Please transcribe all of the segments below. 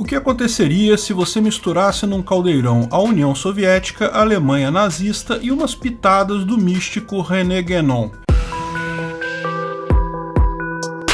que aconteceria se você misturasse num caldeirão a União Soviética, a Alemanha nazista e umas pitadas do místico René Guénon?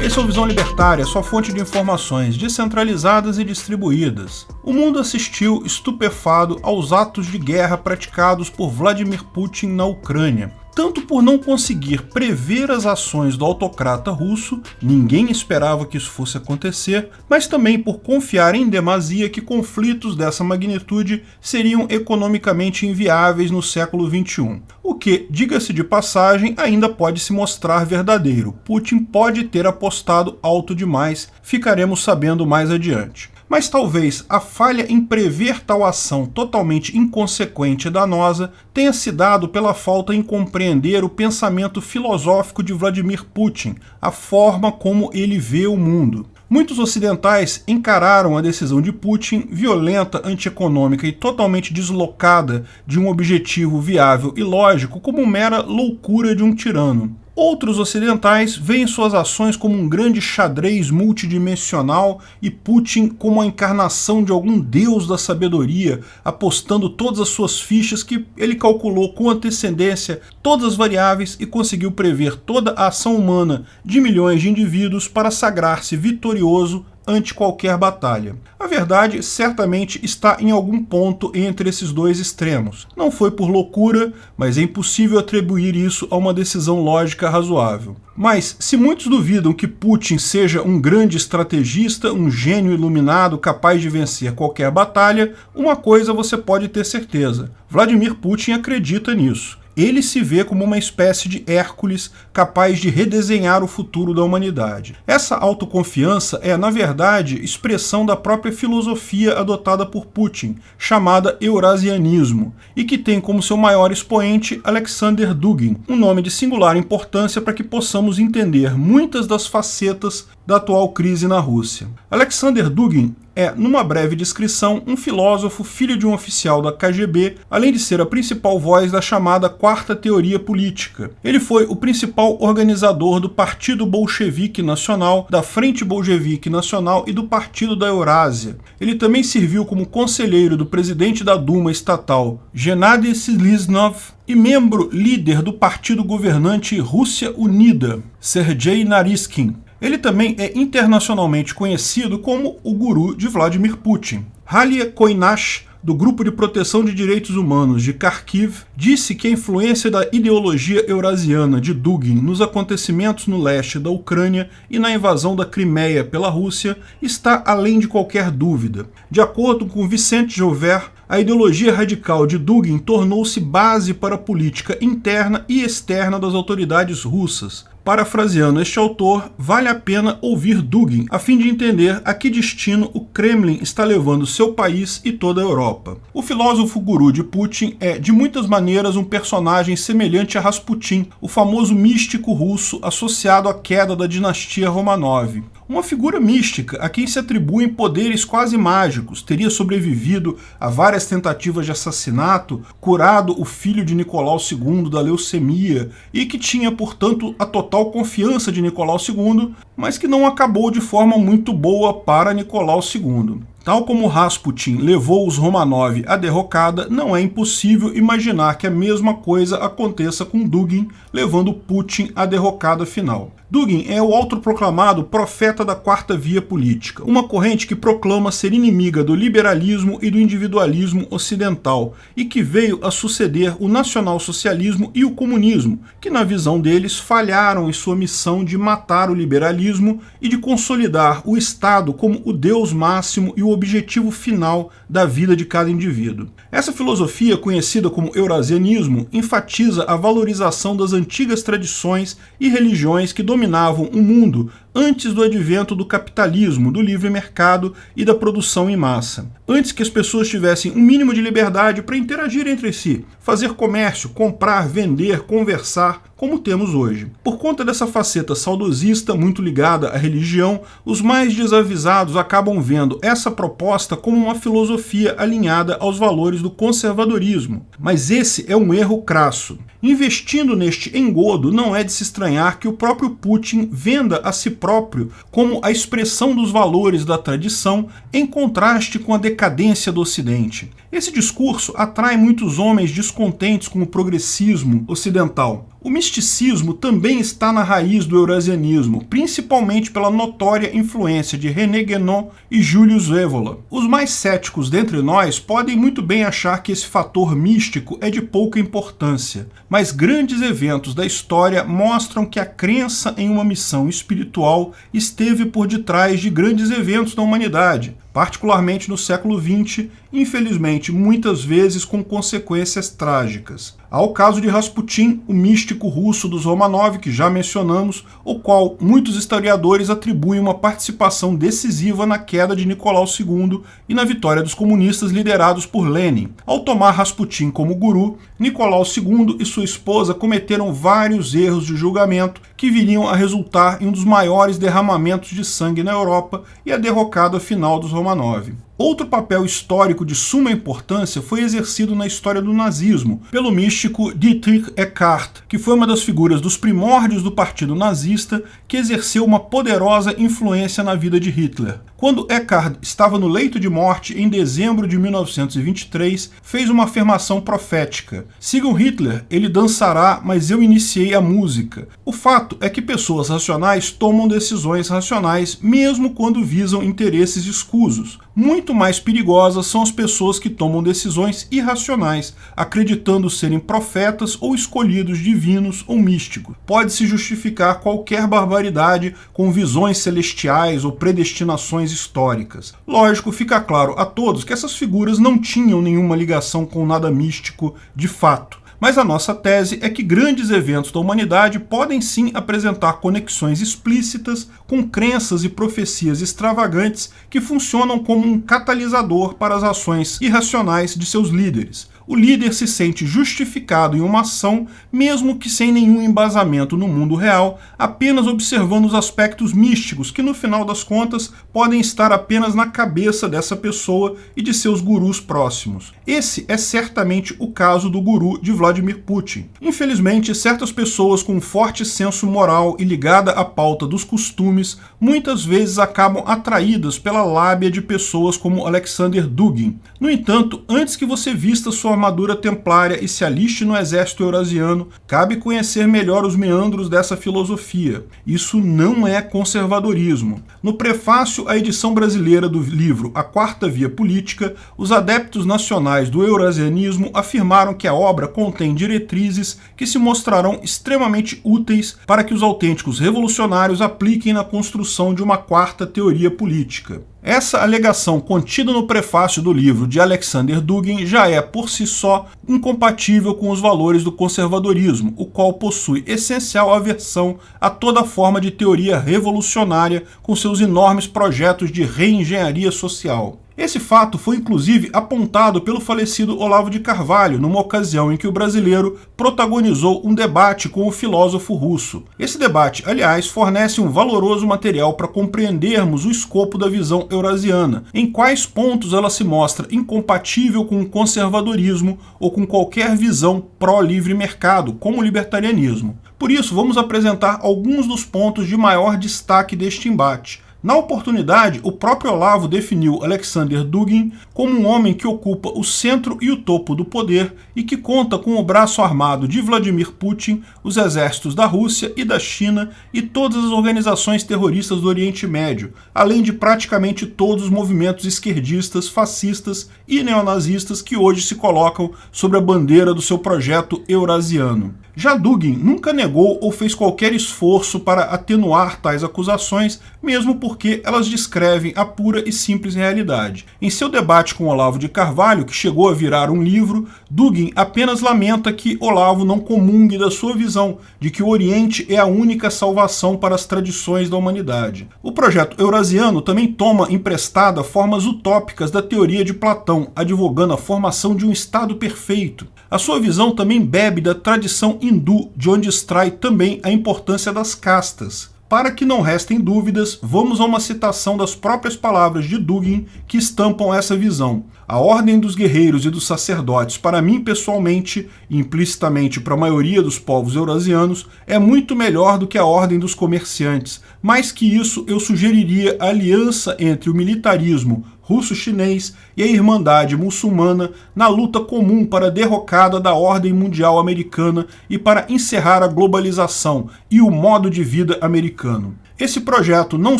Esse é o Visão Libertária, sua fonte de informações descentralizadas e distribuídas. O mundo assistiu estupefado aos atos de guerra praticados por Vladimir Putin na Ucrânia. Tanto por não conseguir prever as ações do autocrata russo, ninguém esperava que isso fosse acontecer, mas também por confiar em demasia que conflitos dessa magnitude seriam economicamente inviáveis no século XXI. O que, diga-se de passagem, ainda pode se mostrar verdadeiro. Putin pode ter apostado alto demais, ficaremos sabendo mais adiante. Mas talvez a falha em prever tal ação totalmente inconsequente e danosa tenha se dado pela falta em compreender o pensamento filosófico de Vladimir Putin, a forma como ele vê o mundo. Muitos ocidentais encararam a decisão de Putin, violenta, antieconômica e totalmente deslocada de um objetivo viável e lógico, como mera loucura de um tirano. Outros ocidentais veem suas ações como um grande xadrez multidimensional e Putin como a encarnação de algum deus da sabedoria, apostando todas as suas fichas que ele calculou com antecedência todas as variáveis e conseguiu prever toda a ação humana de milhões de indivíduos para sagrar-se vitorioso ante qualquer batalha. A verdade certamente está em algum ponto entre esses dois extremos. Não foi por loucura, mas é impossível atribuir isso a uma decisão lógica razoável. Mas, se muitos duvidam que Putin seja um grande estrategista, um gênio iluminado capaz de vencer qualquer batalha, uma coisa você pode ter certeza: Vladimir Putin acredita nisso. Ele se vê como uma espécie de Hércules capaz de redesenhar o futuro da humanidade. Essa autoconfiança é, na verdade, expressão da própria filosofia adotada por Putin, chamada Eurasianismo, e que tem como seu maior expoente Alexander Dugin, um nome de singular importância para que possamos entender muitas das facetas da atual crise na Rússia. Alexander Dugin é, numa breve descrição, um filósofo filho de um oficial da KGB, além de ser a principal voz da chamada Quarta Teoria Política. Ele foi o principal organizador do Partido Bolchevique Nacional, da Frente Bolchevique Nacional e do Partido da Eurásia. Ele também serviu como conselheiro do presidente da Duma estatal, Gennady Siliznov, e membro líder do partido governante Rússia Unida, Sergei Naryshkin. Ele também é internacionalmente conhecido como o guru de Vladimir Putin. Halia Koinash, do Grupo de Proteção de Direitos Humanos de Kharkiv, disse que a influência da ideologia eurasiana de Dugin nos acontecimentos no leste da Ucrânia e na invasão da Crimeia pela Rússia está além de qualquer dúvida. De acordo com Vicente Joubert, a ideologia radical de Dugin tornou-se base para a política interna e externa das autoridades russas. Parafraseando este autor, vale a pena ouvir Dugin a fim de entender a que destino o Kremlin está levando seu país e toda a Europa. O filósofo guru de Putin é, de muitas maneiras, um personagem semelhante a Rasputin, o famoso místico russo associado à queda da dinastia Romanov. Uma figura mística a quem se atribuem poderes quase mágicos, teria sobrevivido a várias tentativas de assassinato, curado o filho de Nicolau II da leucemia e que tinha, portanto, a total confiança de Nicolau II, mas que não acabou de forma muito boa para Nicolau II. Tal como Rasputin levou os Romanov à derrocada, não é impossível imaginar que a mesma coisa aconteça com Dugin, levando Putin à derrocada final. Dugin é o autoproclamado profeta da quarta via política, uma corrente que proclama ser inimiga do liberalismo e do individualismo ocidental e que veio a suceder o nacionalsocialismo e o comunismo, que na visão deles falharam em sua missão de matar o liberalismo e de consolidar o Estado como o Deus máximo e o objetivo final da vida de cada indivíduo. Essa filosofia, conhecida como Eurasianismo, enfatiza a valorização das antigas tradições e religiões que dominavam o mundo antes do advento do capitalismo, do livre mercado e da produção em massa. Antes que as pessoas tivessem um mínimo de liberdade para interagir entre si, fazer comércio, comprar, vender, conversar, como temos hoje. Por conta dessa faceta saudosista muito ligada à religião, os mais desavisados acabam vendo essa proposta proposta como uma filosofia alinhada aos valores do conservadorismo, mas esse é um erro crasso. Investindo neste engodo, não é de se estranhar que o próprio Putin venda a si próprio como a expressão dos valores da tradição em contraste com a decadência do Ocidente. Esse discurso atrai muitos homens descontentes com o progressismo ocidental. O misticismo também está na raiz do eurasianismo, principalmente pela notória influência de René Guénon e Julius Evola. Os mais céticos dentre nós podem muito bem achar que esse fator místico é de pouca importância, mas grandes eventos da história mostram que a crença em uma missão espiritual esteve por detrás de grandes eventos da humanidade, particularmente no século XX, infelizmente muitas vezes com consequências trágicas. Há o caso de Rasputin, o místico russo dos Romanov, que já mencionamos, o qual muitos historiadores atribuem uma participação decisiva na queda de Nicolau II e na vitória dos comunistas liderados por Lenin. Ao tomar Rasputin como guru, Nicolau II e sua esposa cometeram vários erros de julgamento que viriam a resultar em um dos maiores derramamentos de sangue na Europa e a derrocada final dos Romanov. Outro papel histórico de suma importância foi exercido na história do nazismo pelo místico Dietrich Eckart, que foi uma das figuras dos primórdios do partido nazista que exerceu uma poderosa influência na vida de Hitler. Quando Eckart estava no leito de morte em dezembro de 1923, fez uma afirmação profética: "Sigam Hitler, ele dançará, mas eu iniciei a música." O fato é que pessoas racionais tomam decisões racionais mesmo quando visam interesses escusos. Muito mais perigosas são as pessoas que tomam decisões irracionais, acreditando serem profetas ou escolhidos divinos ou místicos. Pode-se justificar qualquer barbaridade com visões celestiais ou predestinações históricas. Lógico, fica claro a todos que essas figuras não tinham nenhuma ligação com nada místico de fato. Mas a nossa tese é que grandes eventos da humanidade podem sim apresentar conexões explícitas com crenças e profecias extravagantes que funcionam como um catalisador para as ações irracionais de seus líderes. O líder se sente justificado em uma ação, mesmo que sem nenhum embasamento no mundo real, apenas observando os aspectos místicos que, no final das contas, podem estar apenas na cabeça dessa pessoa e de seus gurus próximos. Esse é certamente o caso do guru de Vladimir Putin. Infelizmente, certas pessoas com um forte senso moral e ligada à pauta dos costumes, muitas vezes acabam atraídas pela lábia de pessoas como Alexander Dugin. No entanto, antes que você vista sua armadura templária e se aliste no exército eurasiano, cabe conhecer melhor os meandros dessa filosofia. Isso não é conservadorismo. No prefácio à edição brasileira do livro A Quarta Via Política, os adeptos nacionais do eurasianismo afirmaram que a obra contém diretrizes que se mostrarão extremamente úteis para que os autênticos revolucionários apliquem na construção de uma quarta teoria política. Essa alegação contida no prefácio do livro de Alexander Dugin já é, por si só, incompatível com os valores do conservadorismo, o qual possui essencial aversão a toda forma de teoria revolucionária com seus enormes projetos de reengenharia social. Esse fato foi inclusive apontado pelo falecido Olavo de Carvalho numa ocasião em que o brasileiro protagonizou um debate com o filósofo russo. Esse debate, aliás, fornece um valoroso material para compreendermos o escopo da visão eurasiana, em quais pontos ela se mostra incompatível com o conservadorismo ou com qualquer visão pró-livre mercado, como o libertarianismo. Por isso, vamos apresentar alguns dos pontos de maior destaque deste embate. Na oportunidade, o próprio Olavo definiu Alexander Dugin como um homem que ocupa o centro e o topo do poder e que conta com o braço armado de Vladimir Putin, os exércitos da Rússia e da China e todas as organizações terroristas do Oriente Médio, além de praticamente todos os movimentos esquerdistas, fascistas e neonazistas que hoje se colocam sobre a bandeira do seu projeto eurasiano. Já Dugin nunca negou ou fez qualquer esforço para atenuar tais acusações, mesmo porque elas descrevem a pura e simples realidade. Em seu debate com Olavo de Carvalho, que chegou a virar um livro, Dugin apenas lamenta que Olavo não comungue da sua visão de que o Oriente é a única salvação para as tradições da humanidade. O projeto eurasiano também toma emprestada formas utópicas da teoria de Platão, advogando a formação de um Estado perfeito. A sua visão também bebe da tradição hindu, de onde extrai também a importância das castas. Para que não restem dúvidas, vamos a uma citação das próprias palavras de Dugin que estampam essa visão. A ordem dos guerreiros e dos sacerdotes, para mim pessoalmente, e implicitamente para a maioria dos povos eurasianos, é muito melhor do que a ordem dos comerciantes. Mais que isso, eu sugeriria a aliança entre o militarismo russo-chinês e a Irmandade muçulmana na luta comum para a derrocada da ordem mundial americana e para encerrar a globalização e o modo de vida americano. Esse projeto não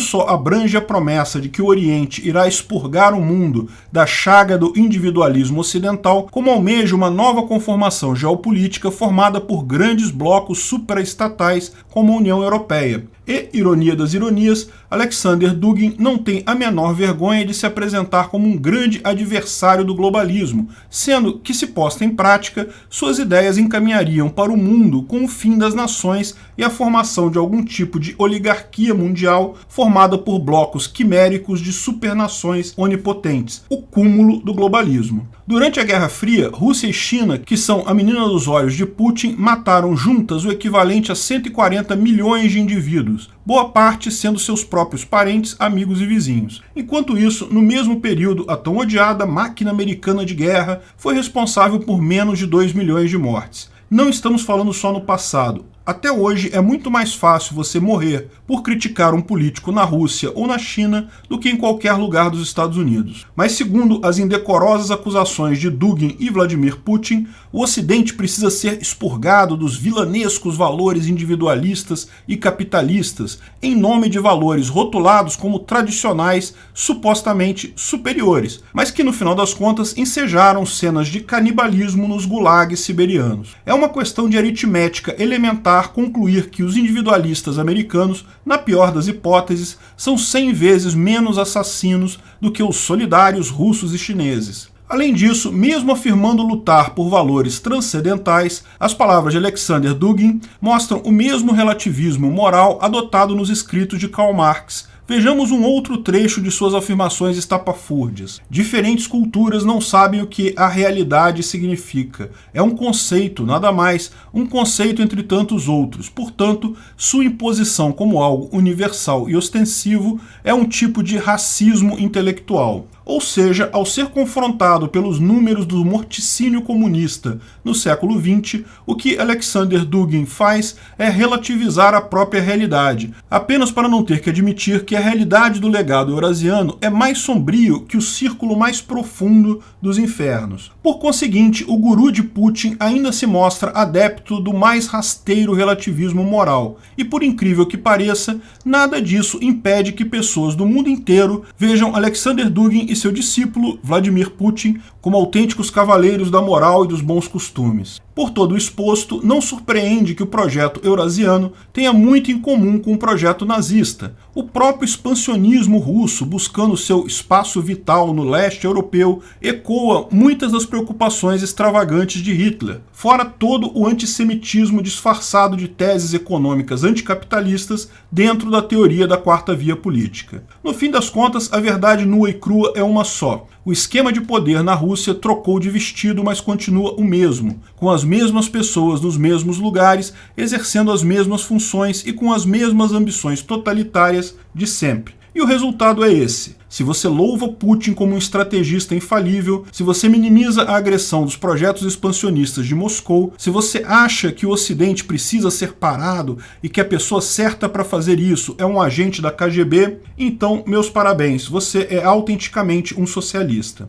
só abrange a promessa de que o Oriente irá expurgar o mundo da chaga do individualismo ocidental, como almeja uma nova conformação geopolítica formada por grandes blocos supraestatais como a União Europeia. E, ironia das ironias, Alexander Dugin não tem a menor vergonha de se apresentar como um grande adversário do globalismo, sendo que, se posta em prática, suas ideias encaminhariam para o mundo com o fim das nações e a formação de algum tipo de oligarquia mundial formada por blocos quiméricos de supernações onipotentes, o cúmulo do globalismo. Durante a Guerra Fria, Rússia e China, que são a menina dos olhos de Putin, mataram juntas o equivalente a 140 milhões de indivíduos, boa parte sendo seus próprios parentes, amigos e vizinhos. Enquanto isso, no mesmo período, a tão odiada máquina americana de guerra foi responsável por menos de 2 milhões de mortes. Não estamos falando só no passado. Até hoje é muito mais fácil você morrer por criticar um político na Rússia ou na China do que em qualquer lugar dos Estados Unidos. Mas segundo as indecorosas acusações de Dugin e Vladimir Putin, o Ocidente precisa ser expurgado dos vilanescos valores individualistas e capitalistas em nome de valores rotulados como tradicionais, supostamente superiores, mas que no final das contas ensejaram cenas de canibalismo nos gulags siberianos. É uma questão de aritmética elementar concluir que os individualistas americanos, na pior das hipóteses, são 100 vezes menos assassinos do que os solidários russos e chineses. Além disso, mesmo afirmando lutar por valores transcendentais, as palavras de Alexander Dugin mostram o mesmo relativismo moral adotado nos escritos de Karl Marx. Vejamos um outro trecho de suas afirmações estapafúrdias. Diferentes culturas não sabem o que a realidade significa. É um conceito, nada mais, um conceito entre tantos outros. Portanto, sua imposição como algo universal e ostensivo é um tipo de racismo intelectual. Ou seja, ao ser confrontado pelos números do morticínio comunista no século XX, o que Alexander Dugin faz é relativizar a própria realidade, apenas para não ter que admitir que a realidade do legado eurasiano é mais sombrio que o círculo mais profundo dos infernos. Por conseguinte, o guru de Putin ainda se mostra adepto do mais rasteiro relativismo moral, e por incrível que pareça, nada disso impede que pessoas do mundo inteiro vejam Alexander Dugin e seu discípulo, Vladimir Putin, como autênticos cavaleiros da moral e dos bons costumes. Por todo o exposto, não surpreende que o projeto eurasiano tenha muito em comum com o projeto nazista. O próprio expansionismo russo, buscando seu espaço vital no leste europeu, ecoa muitas das preocupações extravagantes de Hitler, fora todo o antissemitismo disfarçado de teses econômicas anticapitalistas dentro da teoria da quarta via política. No fim das contas, a verdade nua e crua é uma só. O esquema de poder na Rússia trocou de vestido, mas continua o mesmo, com as mesmas pessoas nos mesmos lugares, exercendo as mesmas funções e com as mesmas ambições totalitárias de sempre. E o resultado é esse. Se você louva Putin como um estrategista infalível, se você minimiza a agressão dos projetos expansionistas de Moscou, se você acha que o Ocidente precisa ser parado e que a pessoa certa para fazer isso é um agente da KGB, então, meus parabéns, você é autenticamente um socialista.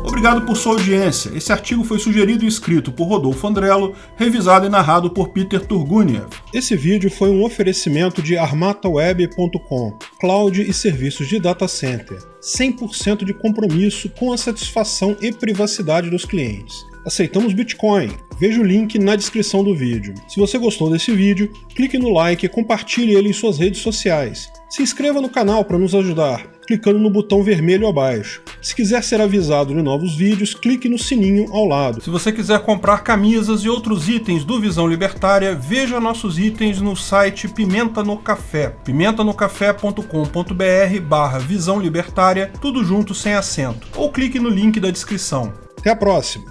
Obrigado por sua audiência. Esse artigo foi sugerido e escrito por Rodolfo Andrello, revisado e narrado por Peter Turguniev. Esse vídeo foi um oferecimento de armataweb.com, cloud e serviços de data center. 100% de compromisso com a satisfação e privacidade dos clientes. Aceitamos Bitcoin. Veja o link na descrição do vídeo. Se você gostou desse vídeo, clique no like e compartilhe ele em suas redes sociais. Se inscreva no canal para nos ajudar, clicando no botão vermelho abaixo. Se quiser ser avisado de novos vídeos, clique no sininho ao lado. Se você quiser comprar camisas e outros itens do Visão Libertária, veja nossos itens no site Pimenta no Café, pimentanocafé.com.br/Visão Libertária, tudo junto sem acento, ou clique no link da descrição. Até a próxima!